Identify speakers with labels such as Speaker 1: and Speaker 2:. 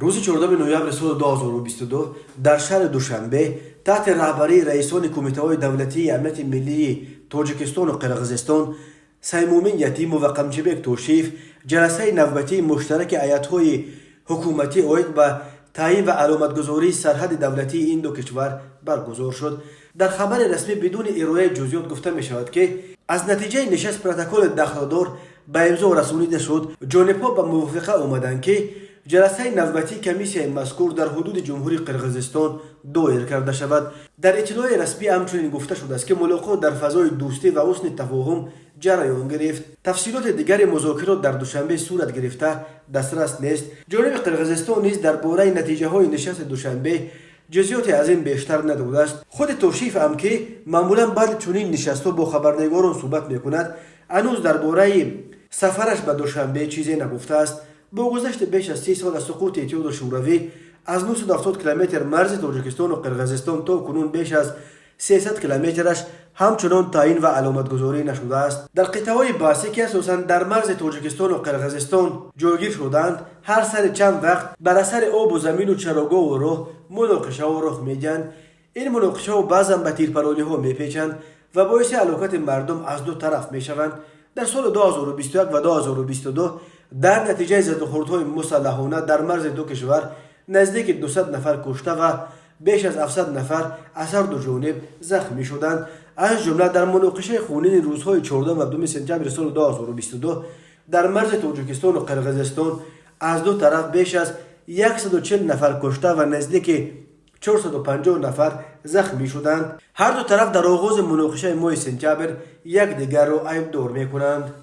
Speaker 1: روز 14 نوامبر سال 2022 در شهر دوشنبه تحت رهبری رئیسان کمیته‌های دولتی امنیت ملی تاجیکستان و قرقیزستان سیمومین یتیمو و قمچبک توشیف جلسه نوبتی مشترک هیئت‌های حکومتی اوید به تعیین و علامتگذاری سرحد دولتی این دو کشور برگزار شد. در خبر رسمی بدون ارائه جزئیات گفته می شود که از نتیجه نشست پروتکل دخلدار به امضا رسانیده شد. جانب‌ها به موافقه آمدند که جلسه نوبتی کمیسیون مذکور در حدود جمهوری قرقیزستان دایر کرده شود. در اطلاع رسمی همچنین گفته شده است که ملاقات در فضای دوستی و حسن تفاهم جریان گرفت. تفصیلات دیگر مذاکرات در دوشنبه صورت گرفته دسترس نیست. جانب قرقیزستان نیز درباره نتیجه های نشست دوشنبه جزئیات از این بیشتر نداده است. خود توشیف هم که معمولا بعد چنین نشست‌ها با خبرنگاران صحبت میکند، هنوز درباره سفرش به دوشنبه چیزی نگفته است. با گذشت بیش از 30 سال از سقوط اتحاد شوروی از 970 کیلومتر مرز تاجیکستان و قرقیزستان تا کنون بیش از 300 کیلومترش همچنان تعیین و علامتگذاری نشده است. در قطعه‌های بحثی که اساساً در مرز تاجیکستان و قرقیزستان جایگیر شدند، هر سر چند وقت بر اثر آب و زمین و چراگاه و راه مناقشه‌ها رخ می‌دهند. این مناقشه‌ها بعضاً به تیرپرانی‌ها می‌پیچند و باعث هلاکت مردم از دو طرف می‌شوند. در سال 2021 و 2022 در نتیجه زدوخوردهای مسلحانه در مرز دو کشور نزدیک 200 نفر کشته و بیش از 700 نفر از هر دو جانب زخمی شدند. از جمله در مناقشه خونین روزهای 14 و 2 سپتامبر سال 2022 در مرز تاجیکستان و قرقیزستان از دو طرف بیش از 140 نفر کشته و نزدیک 450 نفر زخمی شدند. هر دو طرف در آغاز مناقشه ماه سپتامبر یکدیگر را عیبدار می‌کنند.